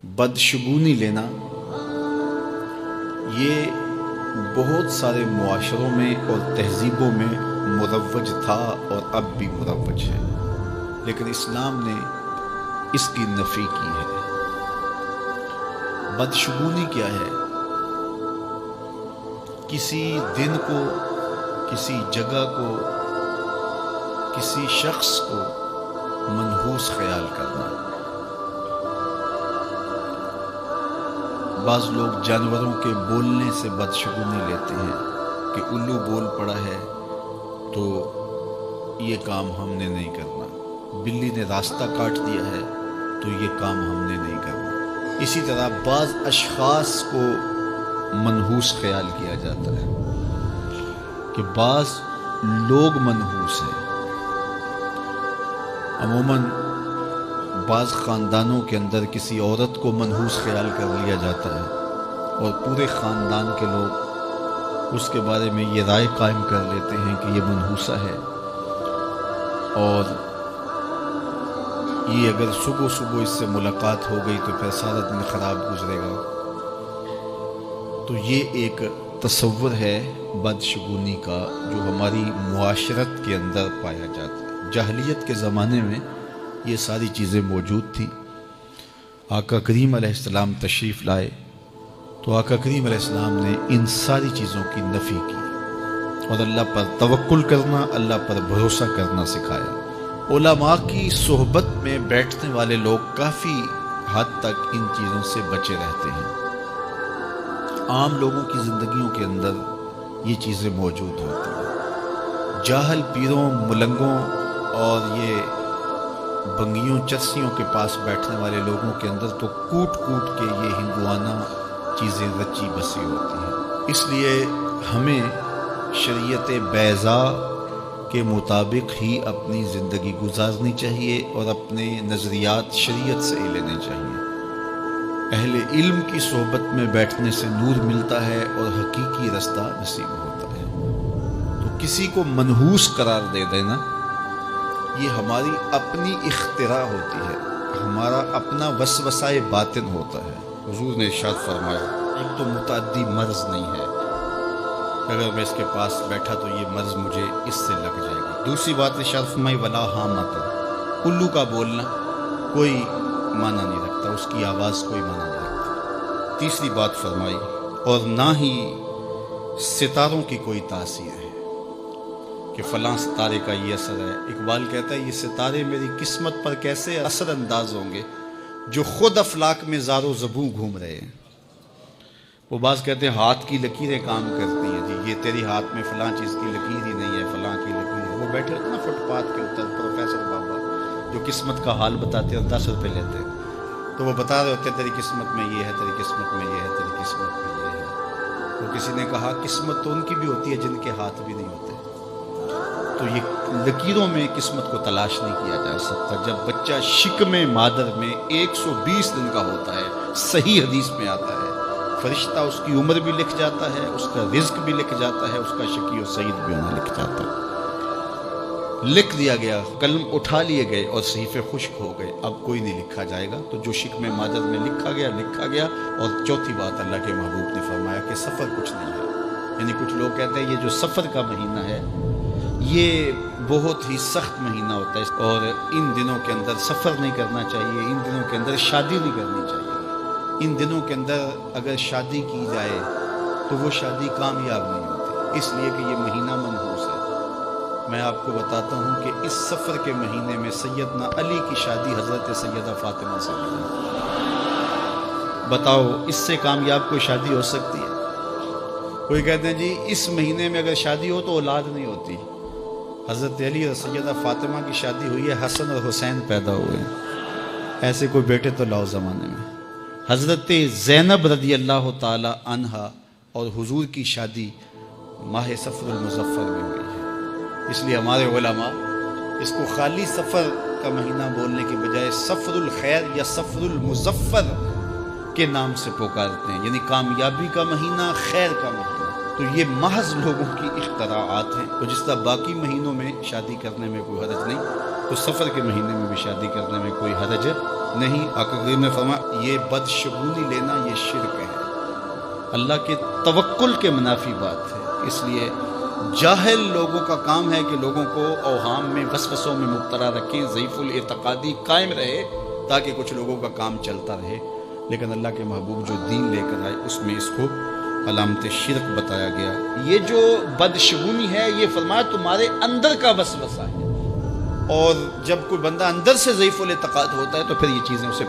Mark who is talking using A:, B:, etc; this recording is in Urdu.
A: بدشگونی لینا یہ بہت سارے معاشروں میں اور تہذیبوں میں مروج تھا اور اب بھی مروج ہے، لیکن اسلام نے اس کی نفی کی ہے۔ بدشگونی کیا ہے؟ کسی دن کو، کسی جگہ کو، کسی شخص کو منحوس خیال کرنا۔ بعض لوگ جانوروں کے بولنے سے بدشگونی لیتے ہیں کہ الو بول پڑا ہے تو یہ کام ہم نے نہیں کرنا، بلی نے راستہ کاٹ دیا ہے تو یہ کام ہم نے نہیں کرنا۔ اسی طرح بعض اشخاص کو منحوس خیال کیا جاتا ہے کہ بعض لوگ منحوس ہیں۔ عموماً بعض خاندانوں کے اندر کسی عورت کو منحوس خیال کر لیا جاتا ہے اور پورے خاندان کے لوگ اس کے بارے میں یہ رائے قائم کر لیتے ہیں کہ یہ منحوسہ ہے، اور یہ اگر صبح اس سے ملاقات ہو گئی تو پھر سارا دن خراب گزرے گا۔ تو یہ ایک تصور ہے بدشگونی کا جو ہماری معاشرت کے اندر پایا جاتا ہے۔ جاہلیت کے زمانے میں یہ ساری چیزیں موجود تھیں۔ آقا کریم علیہ السلام تشریف لائے تو آقا کریم علیہ السلام نے ان ساری چیزوں کی نفی کی اور اللہ پر توکل کرنا، اللہ پر بھروسہ کرنا سکھایا۔ علماء کی صحبت میں بیٹھنے والے لوگ کافی حد تک ان چیزوں سے بچے رہتے ہیں۔ عام لوگوں کی زندگیوں کے اندر یہ چیزیں موجود ہوتی ہیں۔ جاہل پیروں، ملنگوں اور یہ بنگیوں چرسیوں کے پاس بیٹھنے والے لوگوں کے اندر تو کوٹ کے یہ ہندوانہ چیزیں رچی بسی ہوتی ہیں۔ اس لیے ہمیں شریعت بیضاء کے مطابق ہی اپنی زندگی گزارنی چاہیے اور اپنے نظریات شریعت سے ہی لینے چاہیے۔ اہل علم کی صحبت میں بیٹھنے سے نور ملتا ہے اور حقیقی رستہ نصیب ہوتا ہے۔ تو کسی کو منحوس قرار دے دینا یہ ہماری اپنی اختراع ہوتی ہے، ہمارا اپنا وسوسہ باطن ہوتا ہے۔ حضور نے ارشاد فرمایا ایک تو متعدی مرض نہیں ہے، اگر میں اس کے پاس بیٹھا تو یہ مرض مجھے اس سے لگ جائے گا۔ دوسری بات ارشاد فرمائی ولا حامۃ، الو کا بولنا کوئی معنی نہیں رکھتا، اس کی آواز کوئی معنی نہیں رکھتا۔ تیسری بات فرمائی اور نہ ہی ستاروں کی کوئی تاثیر ہے کہ فلاں ستارے کا یہ اثر ہے۔ اقبال کہتا ہے یہ ستارے میری قسمت پر کیسے اثر انداز ہوں گے جو خود افلاک میں زار و زبوں گھوم رہے ہیں۔ وہ بعض کہتے ہیں ہاتھ کی لکیریں کام کرتی ہیں، جی یہ تیری ہاتھ میں فلاں چیز کی لکیر ہی نہیں ہے، فلاں کی لکیر ہے۔ وہ بیٹھے ہوتے نا فٹ پاتھ کے اوپر پروفیسر بابا جو قسمت کا حال بتاتے ہیں اور 10 روپے لیتے ہیں، تو وہ بتا رہے ہوتے ہیں تیری قسمت میں یہ ہے، تیری قسمت میں یہ ہے، تیری قسمت میں یہ ہے۔ تو کسی نے کہا قسمت تو ان کی بھی ہوتی ہے جن کے ہاتھ بھی نہیں ہوتے۔ تو یہ لکیروں میں قسمت کو تلاش نہیں کیا جا سکتا۔ جب بچہ شکم مادر میں 120 دن کا ہوتا ہے، صحیح حدیث میں آتا ہے، فرشتہ اس کی عمر بھی لکھ جاتا ہے، اس کا رزق بھی لکھ جاتا ہے، اس کا شقی و سعید بھی ہونا لکھ جاتا ہے۔ لکھ دیا گیا، قلم اٹھا لیے گئے اور صحیفے خشک ہو گئے، اب کوئی نہیں لکھا جائے گا۔ تو جو شکم مادر میں لکھا گیا۔ اور چوتھی بات اللہ کے محبوب نے فرمایا کہ سفر کچھ نہیں ہے۔ یعنی کچھ لوگ کہتے ہیں یہ جو سفر کا مہینہ ہے یہ بہت ہی سخت مہینہ ہوتا ہے اور ان دنوں کے اندر سفر نہیں کرنا چاہیے، ان دنوں کے اندر شادی نہیں کرنی چاہیے، ان دنوں کے اندر اگر شادی کی جائے تو وہ شادی کامیاب نہیں ہوتی، اس لیے کہ یہ مہینہ منحوس ہے۔ میں آپ کو بتاتا ہوں کہ اس سفر کے مہینے میں سیدنا علی کی شادی حضرت سیدہ فاطمہ سے ہوئی۔ بتاؤ اس سے کامیاب کوئی شادی ہو سکتی ہے؟ کوئی کہتے ہیں جی اس مہینے میں اگر شادی ہو تو اولاد نہیں ہوتی۔ حضرت علی اور سیدہ فاطمہ کی شادی ہوئی ہے، حسن اور حسین پیدا ہوئے ہیں۔ ایسے کوئی بیٹے تو لاؤ زمانے میں۔ حضرت زینب رضی اللہ تعالی عنہا اور حضور کی شادی ماہ صفر المظفر میں ہوئی ہے۔ اس لیے ہمارے علماء اس کو خالی سفر کا مہینہ بولنے کے بجائے سفر الخیر یا سفر المظفر کے نام سے پکارتے ہیں، یعنی کامیابی کا مہینہ، خیر کا مہینہ۔ تو یہ محض لوگوں کی اختراعات ہیں۔ تو جس طرح باقی مہینوں میں شادی کرنے میں کوئی حرج نہیں، تو سفر کے مہینے میں بھی شادی کرنے میں کوئی حرج نہیں، آقا کریم نے فرمایا یہ بدشگونی لینا یہ شرک ہے، اللہ کے توکل کے منافی بات ہے۔ اس لیے جاہل لوگوں کا کام ہے کہ لوگوں کو اوہام میں وسوسوں میں مبتلا رکھیں، ضعیف الاعتقادی قائم رہے تاکہ کچھ لوگوں کا کام چلتا رہے، لیکن اللہ کے محبوب جو دین لے کر آئے اس میں اس کو علامت شرک بتایا گیا۔ یہ جو بدشگونی ہے یہ فرمایا تمہارے اندر کا وسوسہ ہے، اور جب کوئی بندہ اندر سے ضعیف الاعتقاد ہوتا ہے تو پھر یہ چیزیں اسے